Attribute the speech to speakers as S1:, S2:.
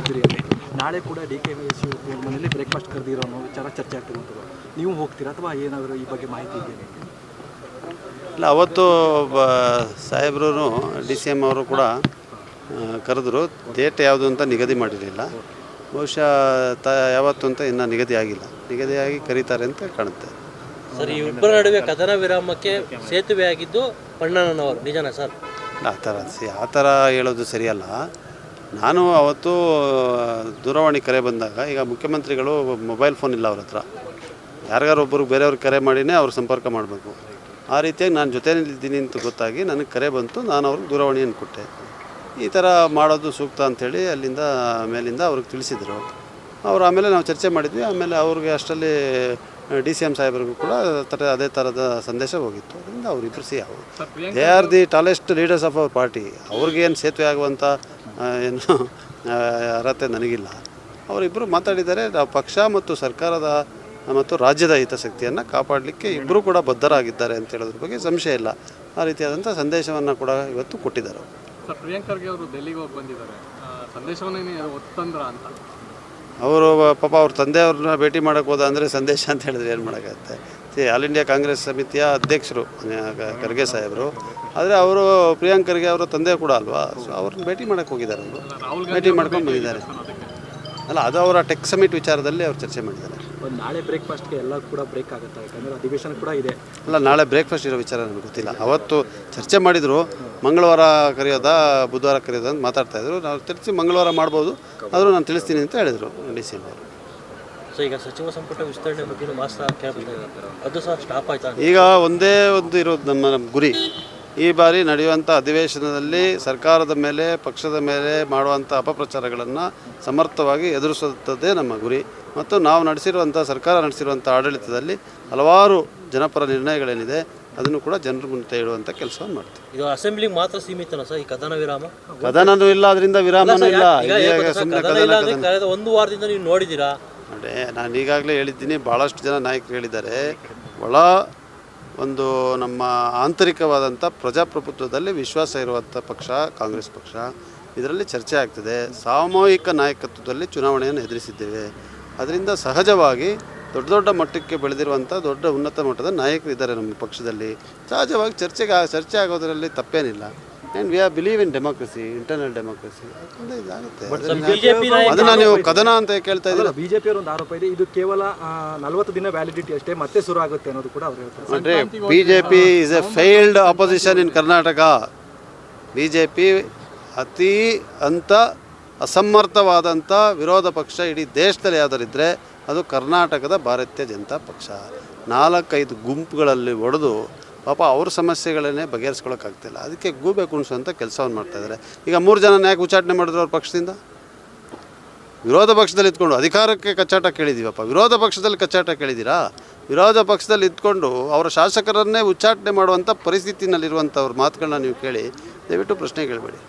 S1: ಮಧುಗಿರಿಯಲ್ಲಿ ನಾಳೆ ಕೂಡ DK ಶಿವಕುಮಾರ್ ಮನೆಯಲ್ಲಿ ಬ್ರೇಕ್ಫಾಸ್ಟ್ ಕರೆದಿರೋ ಅನ್ನೋ ವಿಚಾರ ಚರ್ಚೆ ಆಗ್ತಿರುವಂಥದ್ದು. ನೀವು ಹೋಗ್ತೀರಾ ಅಥವಾ ಏನಾದರೂ ಈ ಬಗ್ಗೆ ಮಾಹಿತಿ ಇದೆಯಾ?
S2: ಇಲ್ಲ, ಅವತ್ತು ಸಾಹೇಬ್ರು DCM ಅವರು ಕೂಡ ಕರೆದ್ರು. ಡೇಟ್ ಯಾವುದು ಅಂತ ನಿಗದಿ ಮಾಡಿರಲಿಲ್ಲ. ಬಹುಶಃ ಯಾವತ್ತು ಅಂತ ಇನ್ನೂ ನಿಗದಿಯಾಗಿ ಕರೀತಾರೆ ಅಂತ ಕಾಣುತ್ತೆ.
S3: ಸರ್, ಈ ಇಬ್ಬರ ನಡುವೆ ಕದನ ವಿರಾಮಕ್ಕೆ ಸೇತುವೆ ಆಗಿದ್ದು ಪಣ್ಣನವರು, ನಿಜನಾ ಸರ್?
S2: ಆ ಥರ ಹೇಳೋದು ಸರಿಯಲ್ಲ. ನಾನು ಅವತ್ತು ದೂರವಾಣಿ ಕರೆ ಬಂದಾಗ, ಈಗ ಮುಖ್ಯಮಂತ್ರಿಗಳು ಮೊಬೈಲ್ ಫೋನ್ ಇಲ್ಲ ಅವ್ರ ಹತ್ರ, ಯಾರಿಗಾರೊಬ್ಬರು ಬೇರೆಯವ್ರಿಗೆ ಕರೆ ಮಾಡಿನೇ ಅವ್ರು ಸಂಪರ್ಕ ಮಾಡಬೇಕು. ಆ ರೀತಿಯಾಗಿ ನಾನು ಜೊತೆಯಲ್ಲಿದ್ದೀನಿ ಅಂತ ಗೊತ್ತಾಗಿ ನನಗೆ ಕರೆ ಬಂತು. ನಾನು ಅವ್ರಿಗೆ ದೂರವಾಣಿಯನ್ನು ಕೊಟ್ಟೆ. ಈ ಥರ ಮಾಡೋದು ಸೂಕ್ತ ಅಂಥೇಳಿ ಮೇಲಿಂದ ಅವ್ರಿಗೆ ತಿಳಿಸಿದರು. ಅವರು ಆಮೇಲೆ ನಾವು ಚರ್ಚೆ ಮಾಡಿದ್ವಿ. ಆಮೇಲೆ ಅವ್ರಿಗೆ ಅಷ್ಟರಲ್ಲಿ DCM ಸಾಹೇಬ್ರಿಗೂ ಕೂಡ ಅದೇ ಥರದ ಸಂದೇಶ ಹೋಗಿತ್ತು. ಅದರಿಂದ ಅವರಿಬ್ಬರು they are the tallest leaders of our party. ಅವ್ರಿಗೇನು ಸೇತುವೆ ಆಗುವಂಥ ಏನು ಅರ್ಹತೆ ನನಗಿಲ್ಲ. ಅವರಿಬ್ಬರು ಮಾತಾಡಿದ್ದಾರೆ. ನಾವು ಪಕ್ಷ ಮತ್ತು ಸರ್ಕಾರದ ಮತ್ತು ರಾಜ್ಯದ ಹಿತಾಸಕ್ತಿಯನ್ನು ಕಾಪಾಡಲಿಕ್ಕೆ ಇಬ್ಬರು ಕೂಡ ಬದ್ಧರಾಗಿದ್ದಾರೆ ಅಂತ ಹೇಳೋದ್ರ ಬಗ್ಗೆ ಸಂಶಯ ಇಲ್ಲ. ಆ ರೀತಿಯಾದಂಥ ಸಂದೇಶವನ್ನು ಕೂಡ ಇವತ್ತು ಕೊಟ್ಟಿದ್ದಾರೆ.
S1: ಸರ್, ಪ್ರಿಯಾಂಕ್ ಖರ್ಗೆ ಅವರು ಡೆಲ್ಲಿಗೆ ಹೋಗಿ ಬಂದಿದ್ದಾರೆ. ಸಂದೇಶವನ್ನೇ ಒತ್ತಂದ್ರ ಅಂತ
S2: ಅವರು ಪಾಪ ಅವ್ರ ತಂದೆಯವ್ರನ್ನ ಭೇಟಿ ಮಾಡೋಕ್ಕೆ ಹೋದ ಅಂದರೆ ಸಂದೇಶ ಅಂತ ಹೇಳಿದ್ರೆ ಏನು ಮಾಡೋಕ್ಕಾಗುತ್ತೆ? ಆಲ್ ಇಂಡಿಯಾ ಕಾಂಗ್ರೆಸ್ ಸಮಿತಿಯ ಅಧ್ಯಕ್ಷರು ಖರ್ಗೆ ಸಾಹೇಬರು. ಆದರೆ ಅವರು ಪ್ರಿಯಾಂಕ್ ಖರ್ಗೆ ಅವರ ತಂದೆ ಕೂಡ ಅಲ್ವಾ? ಸೊ ಅವ್ರನ್ನ ಭೇಟಿ ಮಾಡೋಕ್ಕೆ ಹೋಗಿದ್ದಾರೆ. ಅವರು ಭೇಟಿ ಮಾಡ್ಕೊಂಡು ಬಂದಿದ್ದಾರೆ. ಅಲ್ಲ, ಅದು ಅವರ ಟೆಕ್ ಸಮಿಟ್ ವಿಚಾರದಲ್ಲಿ ಅವ್ರು ಚರ್ಚೆ ಮಾಡಿದ್ದಾರೆ.
S1: ನಾಳೆ ಬ್ರೇಕ್ಫಾಸ್ಟ್ಗೆ ಎಲ್ಲ ಕೂಡ ಬ್ರೇಕ್ ಆಗುತ್ತೆ, ಯಾಕಂದರೆ ಅಧಿವೇಶನ ಕೂಡ ಇದೆ.
S2: ಅಲ್ಲ, ನಾಳೆ ಬ್ರೇಕ್ಫಾಸ್ಟ್ ಇರೋ ವಿಚಾರ ನನಗೆ ಗೊತ್ತಿಲ್ಲ. ಅವತ್ತು ಚರ್ಚೆ ಮಾಡಿದರು. ಮಂಗಳವಾರ ಕರೆಯೋದಾ ಬುಧವಾರ ಕರೆಯೋದಾ ಅಂತ ಮಾತಾಡ್ತಾಯಿದ್ರು. ನಾವು ಚರ್ಚೆ ಮಂಗಳವಾರ ಮಾಡ್ಬೋದು, ಆದರೂ ನಾನು ತಿಳಿಸ್ತೀನಿ ಅಂತ ಹೇಳಿದರು DCM ಅವರು.
S3: ಸೊ ಈಗ ಸಚಿವ ಸಂಪುಟ ವಿಸ್ತರಣೆ ಬಗ್ಗೆ ಅದು ಸಹ ಸ್ಟಾಪ್ ಆಯ್ತಾ?
S2: ಈಗ ಒಂದೇ ಒಂದು ಇರೋದು ನಮ್ಮ ಗುರಿ. ಈ ಬಾರಿ ನಡೆಯುವಂಥ ಅಧಿವೇಶನದಲ್ಲಿ ಸರ್ಕಾರದ ಮೇಲೆ, ಪಕ್ಷದ ಮೇಲೆ ಮಾಡುವಂಥ ಅಪಪ್ರಚಾರಗಳನ್ನು ಸಮರ್ಥವಾಗಿ ಎದುರಿಸುತ್ತದೆ ನಮ್ಮ ಗುರಿ. ಮತ್ತು ನಾವು ಸರ್ಕಾರ ನಡೆಸಿರುವಂಥ ಆಡಳಿತದಲ್ಲಿ ಹಲವಾರು ಜನಪರ ನಿರ್ಣಯಗಳೇನಿದೆ ಅದನ್ನು ಕೂಡ ಜನರ ಮುಂದೆ ಇಡುವಂಥ ಕೆಲಸವನ್ನು ಮಾಡ್ತೀವಿ.
S3: ಇದು ಅಸೆಂಬ್ಲಿಗೆ ಮಾತ್ರ ಸೀಮಿತನಾ ಸರ್ ಈ ಕದನ ವಿರಾಮ?
S2: ಕದನನೂ ಇಲ್ಲ, ಅದರಿಂದ ವಿರಾಮನೂ ಇಲ್ಲ.
S3: ಕಳೆದ ಒಂದು ವಾರದಿಂದ ನೀವು ನೋಡಿದ್ದೀರಾ?
S2: ನೋಡಿ, ನಾನು ಈಗಾಗಲೇ ಹೇಳಿದ್ದೀನಿ, ಭಾಳಷ್ಟು ಜನ ನಾಯಕರು ಹೇಳಿದ್ದಾರೆ. ಒಂದು ನಮ್ಮ ಆಂತರಿಕವಾದಂಥ ಪ್ರಜಾಪ್ರಭುತ್ವದಲ್ಲಿ ವಿಶ್ವಾಸ ಇರುವಂಥ ಪಕ್ಷ ಕಾಂಗ್ರೆಸ್ ಪಕ್ಷ. ಇದರಲ್ಲಿ ಚರ್ಚೆ ಆಗ್ತದೆ. ಸಾಮೂಹಿಕ ನಾಯಕತ್ವದಲ್ಲಿ ಚುನಾವಣೆಯನ್ನು ಎದುರಿಸಿದ್ದೇವೆ. ಅದರಿಂದ ಸಹಜವಾಗಿ ದೊಡ್ಡ ಮಟ್ಟಕ್ಕೆ ಬೆಳೆದಿರುವಂಥ ಉನ್ನತ ಮಟ್ಟದ ನಾಯಕರು ಇದ್ದಾರೆ ನಮ್ಮ ಪಕ್ಷದಲ್ಲಿ. ಸಹಜವಾಗಿ ಚರ್ಚೆ ಆಗೋದರಲ್ಲಿ ತಪ್ಪೇನಿಲ್ಲ. And we are believe in democracy, internal democracy. ಇದಾಗುತ್ತೆ. ಅದನ್ನು ನೀವು ಕದನ ಅಂತ ಕೇಳ್ತಾ ಇದ್ದೀರಾ?
S1: BJP ಅವರ ಒಂದು ಆರೋಪ ಇದೆ, ಇದು ಕೇವಲ 40 ದಿನ ವ್ಯಾಲಿಡಿಟಿ ಅಷ್ಟೇ, ಮತ್ತೆ ಶುರು ಆಗುತ್ತೆ ಅನ್ನೋದು ಕೂಡ ಅವರು ಹೇಳ್ತಾರೆ.
S2: ಅಂದರೆ BJP is A failed opposition in Karnataka. BJP ಅಸಮರ್ಥವಾದಂಥ ವಿರೋಧ ಪಕ್ಷ ಇಡೀ ದೇಶದಲ್ಲಿ ಯಾವ್ದಾರಿದ್ದರೆ ಅದು ಕರ್ನಾಟಕದ ಭಾರತೀಯ ಜನತಾ ಪಕ್ಷ. 4-5 ಗುಂಪುಗಳಲ್ಲಿ ಒಡೆದು ಪಾಪ ಅವ್ರ ಸಮಸ್ಯೆಗಳನ್ನೇ ಬಗೆಹರಿಸ್ಕೊಳ್ಳೋಕ್ಕಾಗ್ತಿಲ್ಲ. ಅದಕ್ಕೆ ಗೂಬೆ ಕುಣಿಸುವಂಥ ಕೆಲಸವನ್ನು ಮಾಡ್ತಾಯಿದ್ದಾರೆ. ಈಗ 3 ಜನ ಯಾಕೆ ಉಚ್ಚಾಟನೆ ಮಾಡಿದ್ರು ಅವ್ರ ಪಕ್ಷದಿಂದ? ವಿರೋಧ ಪಕ್ಷದಲ್ಲಿ ಇದ್ಕೊಂಡು ಅಧಿಕಾರಕ್ಕೆ ಕಚ್ಚಾಟ ಕೇಳಿದ್ದೀವಪ್ಪ. ವಿರೋಧ ಪಕ್ಷದಲ್ಲಿ ಕಚ್ಚಾಟ ಕೇಳಿದ್ದೀರಾ? ವಿರೋಧ ಪಕ್ಷದಲ್ಲಿ ಇದ್ಕೊಂಡು ಅವರ ಶಾಸಕರನ್ನೇ ಉಚ್ಚಾಟನೆ ಮಾಡುವಂಥ ಪರಿಸ್ಥಿತಿನಲ್ಲಿರುವಂಥವ್ರ ಮಾತುಗಳನ್ನ ನೀವು ಕೇಳಿ, ದಯವಿಟ್ಟು ಪ್ರಶ್ನೆ ಕೇಳಬೇಡಿ.